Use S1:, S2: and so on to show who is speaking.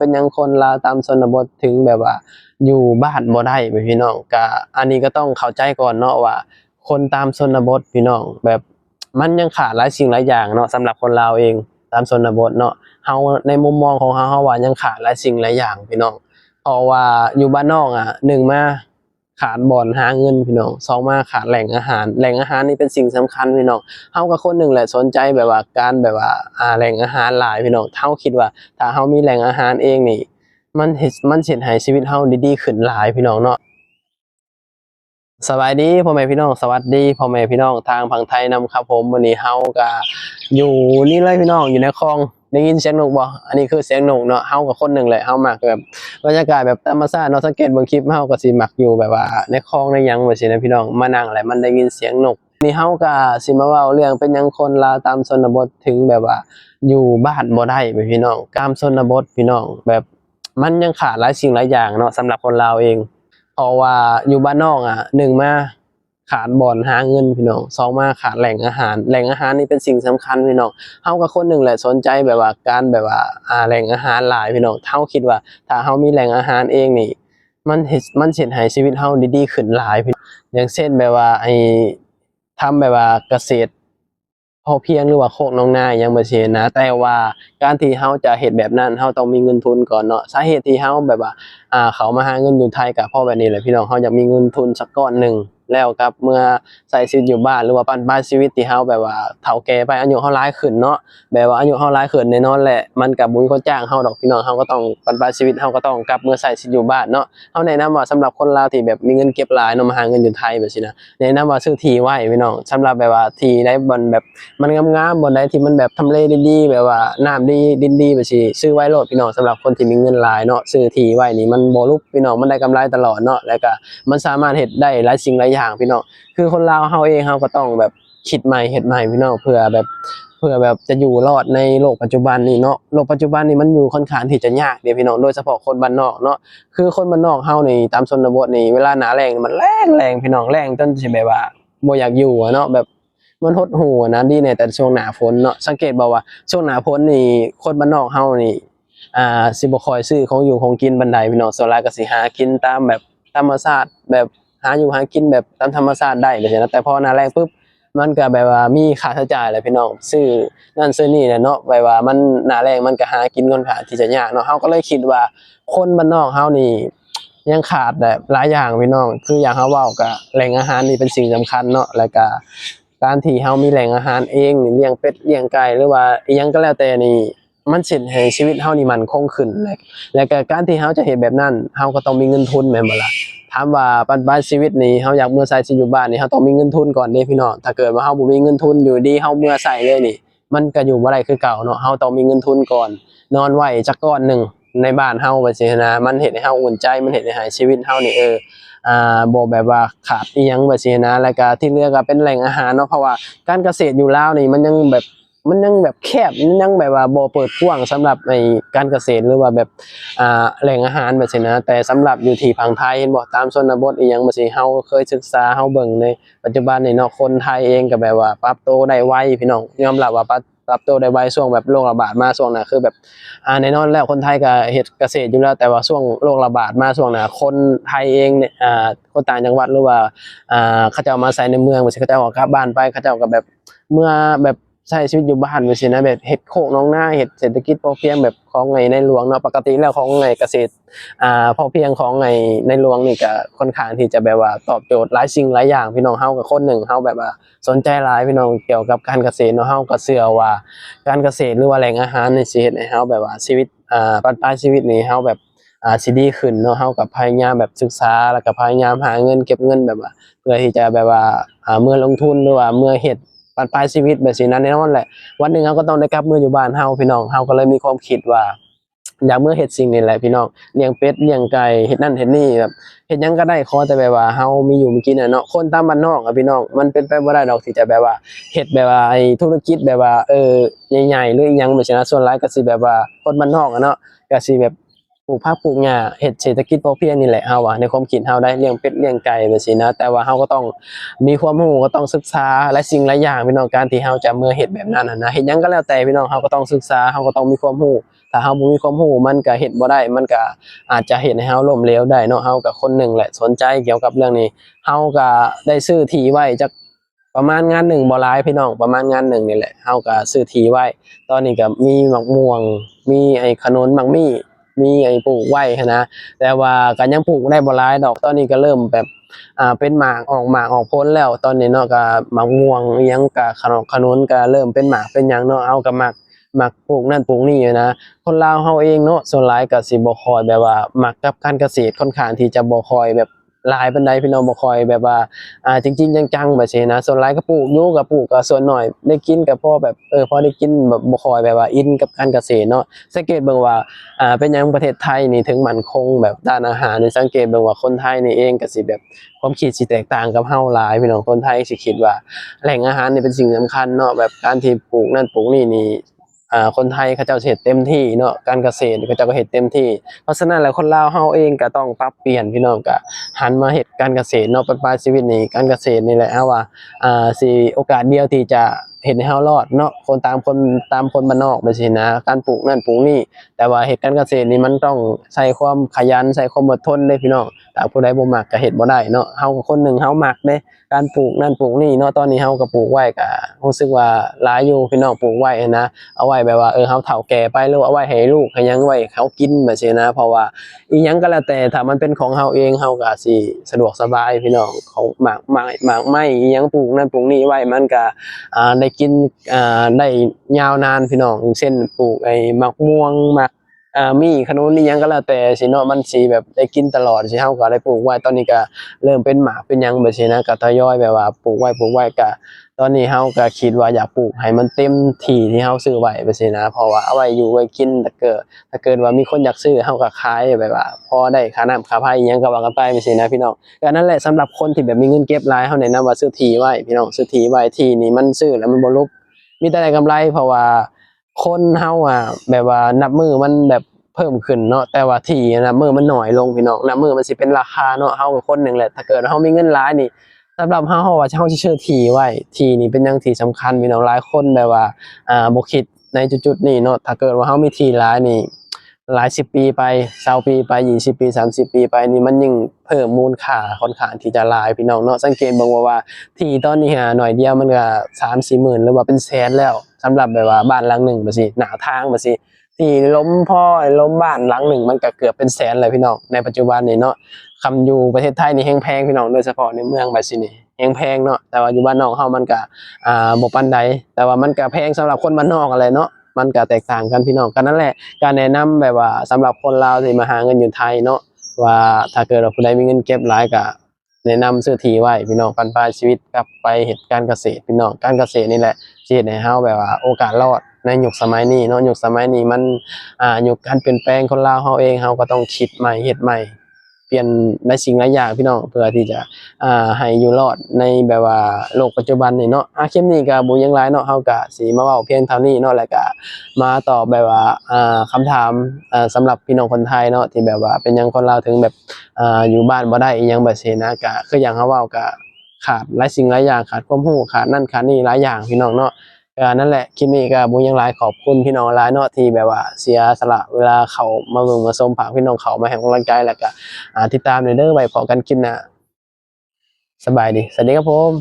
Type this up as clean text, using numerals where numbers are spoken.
S1: เป็นหยังคนลาวตามชนบทถึงแบบว่าอยู่บ้านบ่ได้พี่น้องก็อันนี้ก็ต้องเข้าใจก่อนเนาะว่าคนตามชนบทพี่น้องแบบมันยังขาดหลายสิ่งหลายอย่างเนาะสำหรับคนลาวเองตามชนบทเนาะเฮาในมุมมองของเฮาว่ายังขาดหลายสิ่งหลายอย่างพี่น้องเพราะว่าอยู่บ้านนอกหนึ่งมาขาดบ่อนหาเงินพี่น้องสองมาขาดแหล่งอาหารนี่เป็นสิ่งสำคัญพี่น้องเฮาก็คนหนึ่งแหละสนใจแบบว่าการแบบว่าแหล่งอาหารหลายพี่น้องเฮาคิดว่าถ้าเฮามีแหล่งอาหารเองนี่มันสิให้ชีวิตเฮาดีขึ้นหลายพี่น้องเนาะสบายดีพ่อแม่พี่น้องสวัสดีพ่อแม่พี่น้องทางฝั่งไทยนำครับผมวันนี้เฮาก็อยู่นี่เลยพี่น้องอยู่ในคลองได้ยินเสียงนกบ่อันนี้คือเสียงนกเนาะเฮาก็คนหนึ่งแหละเฮามักแบบบรรยากาศแบบธรรมชาติเนาะสังเกตเบิ่งคลิปเฮาก็สิมักอยู่แบบว่าในคลองในหยังว่าซี่นะพี่น้องมานั่งแล้วมันได้ยินเสียงนกนี่เฮาก็สิมาเว้าเรื่องเป็นหยังคนลาวตามชนบทถึงแบบว่าอยู่บ้านบ่ได้พี่น้องตามชนบทพี่น้องแบบมันยังขาดหลายสิ่งหลายอย่างเนาะสำหรับคนลาวเองเพราะว่าอยู่บ้านนอกหนึ่งมาขาดบ่อนหาเงินพี่น้องสองมาขาดแหล่งอาหารนี่เป็นสิ่งสำคัญพี่น้องเฮาก็คนหนึ่งแหละสนใจแบบว่าการแบบว่าแหล่งอาหารหลายพี่น้องเฮาคิดว่าถ้าเฮามีแหล่งอาหารเองนี่มันสิให้ชีวิตเฮาดีขึ้นหลายพี่อย่างเช่นแบบว่าทำแบบว่าเกษตรพอเพียงหรือว่าโคกน้องนาหยังบ่ซี้นะแต่ว่าการที่เฮาจะเฮ็ดแบบนั้นเฮาต้องมีเงินทุนก่อนเนาะสาเหตุที่เฮาแบบว่าเขามาหาเงินอยู่ไทยก็เพราะแบบนี้แหละพี่น้องเฮาอยากมีเงินทุนสักก้อนหนึ่งแล้วกับเมื่อใช้ชีวิตอยู่บ้านหรือว่าปลายชีวิตที่เฮาแบบว่าเฒ่าแก่ไปอายุเฮาหลายขึ้นเนาะแบบว่าอายุเฮาหลายขึ้นแน่นอนแหละมันก็บ่มีคนจ้างเฮาดอกพี่น้องเฮาก็ต้องปลายชีวิตเฮาก็ต้องกลับเมื่อใช้ชีวิตอยู่บ้านเนาะเฮาแนะนำว่าสำหรับคนลาวที่แบบมีเงินเก็บหลายเนาะมาหาเงินอยู่ไทยแบบซี้นะแนะนำว่าซื้อที่ไว้พี่น้องสำหรับแบบว่าที่ใดบ่อนแบบมันงามๆบ่อนใดที่มันแบบทำเลดีๆแบบว่าน้ำดีดินดีแบบซี้ซื้อไว้โลดพี่น้องสำหรับคนที่มีเงินหลายเนาะซื้อที่ไว้นี่มันบ่ลุกพี่น้องมันได้กำไรตลอดเนาะแล้วก็มันสามารถเฮ็ดได้หลายสิ่งหลายอย่างพี่น้องคือคนลาวเฮาเองเฮาก็ต้องแบบคิดใหม่เฮ็ดใหม่พี่น้องเพื่อแบบจะอยู่รอดในโลกปัจจุบันนี้เนาะโลกปัจจุบันนี้มันอยู่ค่อนข้างที่จะยากเด้พี่น้องโดยเฉพาะคนบ้านนอกเนาะคือคนบ้านนอกเฮานี่ตามชนบทนี่เวลาหน้าแล้งมันแล้งพี่น้องแล้งจนสิแบบว่าบ่อยากอยู่เนาะแบบมันหดหู่นะดีในแต่ช่วงหน้าฝนเนาะสังเกตบ่ว่าช่วงหน้าฝนนี่คนบ้านนอกเฮานี่สิบ่ค่อยซื้อของอยู่ของกินปานใดพี่น้องส่วนหลายก็สิหากินตามแบบธรรมชาติแบบหาอยู่หากินแบบตามธรรมชาติได้จังซี่นะแต่พอหน้าแล้งปุ๊บมันก็แบบว่ามีค่าใช้จ่ายแหละพี่น้องซื้อนั่นซื้อนี่แหละเนาะแบบว่ามันหน้าแล้งมันก็หากินค่อนข้างที่จะยากเนาะเฮาก็เลยคิดว่าคนบ้านนอกเฮานี่ยังขาดแบบหลายอย่างพี่น้องคืออย่างเฮาเว้าก็แหล่งอาหารนี่เป็นสิ่งสำคัญเนาะแล้วก็การที่เฮามีแหล่งอาหารเองนี่เลี้ยงเป็ดเลี้ยงไก่หรือว่าอิหยังก็แล้วแต่นี่มันสิให้ชีวิตเฮานี่มั่นคงขึ้นแล้วก็การที่เฮาจะเฮ็ดแบบนั้นเฮาก็ต้องมีเงินทุนแม่นบ่ล่ะถามว่าปลายชีวิตนี้เฮาอยากเมื่อใช้ชีวิตอยู่บ้านนี่เฮาต้องมีเงินทุนก่อนเด้พี่น้องถ้าเกิดว่าเฮาบ่มีเงินทุนอยู่ดีเฮาเมื่อใช้เลยนี่มันก็อยู่บ่ได้คือเก่าเนาะเฮาต้องมีเงินทุนก่อนนอนไว้จักก้อนหนึ่งในบ้านเฮาว่าซี่นะมันเฮ็ดให้เฮาอุ่นใจมันเฮ็ดให้ชีวิตเฮานี่บ่แบบว่าขาดอิหยังแบบซี้นะแล้วก็ที่เหลือก็เป็นแหล่งอาหารเนาะเพราะว่าการเกษตรอยู่ลาวนี่มันยังแบบแคบมันยังแบบว่าบ่เปิดกว้างสำหรับในการเกษตรหรือว่าแบบแหล่งอาหารแบบซี้นะแต่สำหรับอยู่ที่ฝั่งไทยเห็นบ่ตามชนบทอิหยังแบบซี้เฮาเคยศึกษาเฮาเบิ่งในปัจจุบันนี่เนาะคนไทยเองก็แบบว่าปรับตัวได้ไวพี่น้องยอมรับว่าปรับตัวได้ไวช่วงแบบโรคระบาดมาช่วงน่ะคือแบบแน่นอนแล้วคนไทยก็เฮ็ดเกษตรอยู่แล้วแต่ว่าช่วงโรคระบาดมาช่วงน่ะคนไทยเองเนี่ยคนต่างจังหวัดหรือว่าเขาเจ้ามาอาศัยในเมืองว่าซี่เขาเจ้าก็กลับบ้านไปเขาเจ้าก็แบบเมื่อแบบใช้ชีวิตอยู่บ้านว่าซี่นะแบบเฮ็ดโคกน้องนาเฮ็ดเศรษฐกิจพอเพียงแบบของในหลวงเนาะปกติแล้วของเกษตรพอเพียงของในหลวงนี่ก็ค่อนข้างที่จะแบบว่าตอบโจทย์หลายสิ่งหลายอย่างพี่น้องเฮาก็คนหนึ่งเฮาแบบว่าสนใจหลายพี่น้องเกี่ยวกับการเกษตรเนาะเฮาก็เชื่อว่าการเกษตรหรือว่าแหล่งอาหารนี่สิเฮ็ดให้เฮาแบบว่าชีวิตปลายชีวิตนี่เฮาแบบสิดีขึ้นเนาะเฮาก็พยายามแบบศึกษาแล้วก็พยายามหาเงินเก็บเงินแบบว่าเพื่อที่จะแบบว่าเมื่อลงทุนหรือว่าเมื่อเฮ็ดปลายชีวิตแบบซี้นะแน่นอนแหละวันหนึ่งเฮาก็ต้องได้กลับมาอยู่บ้านเฮาพี่น้องเฮาก็เลยมีความคิดว่าอยากเมื่อเฮ็ดสิ่งนี้แหละพี่น้องเลี้ยงเป็ดเลี้ยงไก่เฮ็ดนั่นเฮ็ดนี่แบบเฮ็ดหยังก็ได้ขอแต่แบบว่าเฮามีอยู่มีกินเนาะคนตามบ้านนอกพี่น้องมันเป็นไปบ่ได้ดอกที่จะแบบว่าเฮ็ดแบบว่าธุรกิจแบบว่าใหญ่ๆหรืออิหยังแบบซี้นะส่วนหลายก็สิแบบว่าคนบ้านนอกเนาะก็สิแบบปลูกผักปลูกหญ้าเฮ็ดเศรษฐกิจพอเพียงนี่แหละเฮาในความคิดเฮาได้เลี้ยงเป็ดเลี้ยงไก่แบบซี้นะแต่ว่าเฮาก็ต้องมีความรู้ก็ต้องศึกษาหลายสิ่งหลายอย่างพี่น้องการที่เฮาจะเมื่อเฮ็ดแบบนั้นนะเฮ็ดหยังก็แล้วแต่พี่น้องเฮาก็ต้องศึกษาเฮาก็ต้องมีความรู้ ถ้าเฮาบ่มีความรู้มันก็เฮ็ดบ่ได้มันก็อาจจะเฮ็ดให้เฮาล้มเหลวได้เนาะเฮาก็คนหนึ่งแหละสนใจเกี่ยวกับเรื่องนี้เฮาก็ได้ซื้อที่ไว้จักประมาณงานหนึ่งบ่หลายพี่น้องประมาณงานหนึ่งนี่แหละเฮาก็ซื้อที่ไว้ตอนนี้ก็มีมะม่วงมีไอ้ขนุนมักมี่มีไอ้ปลูกไว้หั้นนะแต่ว่าก็ยังปลูกได้บ่หลายดอกตอนนี้ก็เริ่มแบบเป็นหมากออกผลแล้วตอนนี้เนาะก็มะม่วงอิหยังก็ขนุนก็เริ่มเป็นหมากเป็นหยังเนาะเฮาก็มักปลูกนั่นปลูกนี่อยู่นะคนลาวเฮาเองเนาะส่วนหลายก็สิบ่ค่อยแบบว่ามักกับการเกษตรค่อนข้างที่จะบ่ค่อยแบบหลายปานใดพี่น้องบ่ค่อยแบบว่าจริงๆจังๆแบบซี้นะส่วนหลายก็ปลูกอยู่ก็ปลูกก็ส่วนน้อยได้กินก็พอแบบพอได้กินแบบบ่ค่อยแบบว่าอินกับการเกษตรเนาะสังเกตเบิ่งว่าเป็นหยังประเทศไทยนี่ถึงมั่นคงแบบด้านอาหารนี่สังเกตเบิ่งว่าคนไทยนี่เองก็สิแบบความคิดสิแตกต่างกับเฮาหลายพี่น้องคนไทยสิคิดว่าแหล่งอาหารนี่เป็นสิ่งสำคัญเนาะแบบการที่ปลูกนั่นปลูกนี่คนไทยเขาเจ้าเฮ็ดเต็มที่เนาะการเกษตรเขาเจ้าก็เฮ็ดเต็มที่เพราะฉะนั้นแล้วคนลาวเฮาเองก็ต้องปรับเปลี่ยนพี่น้องก็หันมาเฮ็ดการเกษตรเนาะปลายชีวิตนี้การเกษตรนี่แหละเฮาว่าสิโอกาสเดียวที่จะเฮ็ดให้เฮารอดเนาะคนบ้านนอกจังซี่นะการปลูกนั่นปลูกนี่แต่ว่าเฮ็ดการเกษตรนี่มันต้องใช้ความขยันใช้ความอดทนเด้พี่น้องถ้าผู้ใดบ่มักก็เฮ็ดบ่ได้เนาะเฮาก็คนหนึ่งเฮามักเด้การปลูกนั่นปลูกนี่เนาะตอนนี้เฮาก็ปลูกไว้ก็รู้สึกว่าหลายอยู่พี่น้องปลูกไว้นะ เอาไว้แบบว่าเฮาเฒ่าแก่ไปหรือเอาไว้ให้ลูกให้หยังไว้เขากินแบบซี้นะเพราะว่าอีหยังก็แล้วแต่ถ้ามันเป็นของเฮาเองเฮาก็สิสะดวกสบายพี่น้องของหมากไม้อีหยังปลูกนั่นปลูกนี่ไว้มันก็ได้กินได้ยาวนานพี่น้องอย่างเช่นปลูกไอ้มะม่วงหมากมี่ขนุนอีหยังก็แล้วแต่สิเนาะมันสิแบบได้กินตลอดสิเฮาก็ได้ปลูกไว้ตอนนี้ก็เริ่มเป็นหมากเป็นหยังแบบซี้นะก็ทยอยแบบว่าปลูกไว้ก็ ตอนนี้เฮาก็คิดว่าอยากปลูกให้มันเต็มที่ที่เฮาซื้อไว้ไปซี้นะเพราะว่าเอาไว้อยู่ไว้กินถ้าเกิดว่ามีคนอยากซื้อเฮาก็ขายแบบว่าพอได้ค่าน้ำค่าไฟอิหยังก็ว่ากันไปไปซี้นะพี่น้องก็นั่นแหละสำหรับคนที่แบบมีเงินเก็บหลายเฮาแนะนำว่าซื้อที่ไว้พี่น้องซื้อที่ไว้ที่นี่มันซื้อแล้วมันบ่รบมีแต่ได้กำไรเพราะว่าคนเฮาแบบว่านับมือมันแบบเพิ่มขึ้นเนาะแต่ว่าที่นับมือมันน้อยลงพี่น้องนับมือมันสิเป็นราคาเนาะเฮาก็คนหนึ่งแหละถ้าเกิดว่าเฮามีเงินหลายนี่ สำหรับเราว่าเราสิเชื่อที่ไว้ที่นี่เป็นหยังที่สำคัญพี่น้องหลายคนแบบว่าบ่คิดในจุดๆนี้เนาะถ้าเกิดว่าเรามีที่หลายนี่หลายสิบปีไป20ปีไป20ปี30ปีไปนี่มันยิ่งเพิ่มมูลค่าค่อนข้างที่จะหลายพี่น้องเนาะสังเกตเบิ่งว่าที่ตอนนี้หน่อยเดียวมันก็3-4หมื่นหรือว่าเป็นแสนแล้วสำหรับแบบว่าบ้านหลังหนึ่งจั่งซี้หน้าทางจั่งซี้ที่ล้มบ้านหลังหนึ่งมันก็เกือบเป็นแสนเลยพี่น้องในปัจจุบันนี้เนาะ คำอยู่ประเทศไทยนี่แพงพี่น้องโดยเฉพาะในเมืองบัดซี้นี่แพงเนาะแต่ว่าอยู่บ้านนอกเฮามันก็บ่ปานใดแต่ว่ามันก็แพงสำหรับคนบ้านนอกนั่นแหละเนาะมันก็แตกต่างกันพี่น้องก็นั่นแหละการแนะนำแบบว่าสำหรับคนลาวที่มาหาเงินอยู่ไทยเนาะว่าถ้าเกิดว่าผู้ใดมีเงินเก็บหลายก็แนะนำซื้อที่ไว้พี่น้องบรรปลายชีวิตกลับไปเฮ็ดการเกษตรพี่น้องการเกษตรนี่แหละสิเฮ็ดให้เฮาแบบว่าโอกาสรอดในยุคสมัยนี้เนาะยุคสมัยนี้มันยุคการเปลี่ยนแปลงคนลาวเฮาเองเฮาก็ต้องคิดใหม่เฮ็ดใหม่ เปลี่ยนหลายสิ่งหลายอย่างพี่น้องเพื่อที่จะให้อยู่รอดในแบบว่าโลกปัจจุบันนี่เนาะคลิปนี้ก็บ่หยังหลายเนาะเฮาก็สิมาเว้าเพียงเท่านี้เนาะแล้วก็มาตอบแบบว่าคำถามสำหรับพี่น้องคนไทยเนาะที่แบบว่าเป็นหยังคนลาวถึงแบบอยู่บ้านบ่ได้อิหยังแบบซี้นะก็คือหยังเฮาเว้าก็ขาดหลายสิ่งหลายอย่างขาดความรู้ขาดนั่นขาดนี่หลายอย่างพี่น้องเนาะ นั่นแหละคลิปนี้ก็บ่หยังหลายขอบคุณพี่น้องหลายเนาะที่แบบว่าเสียสละเวลาเข้ามาเบิ่งมาชมฝากพี่น้องเข้ามาให้กำลังใจแล้วก็ติดตามเด้อไว้พบกันคลิปหน้าสบายดีสวัสดีครับผม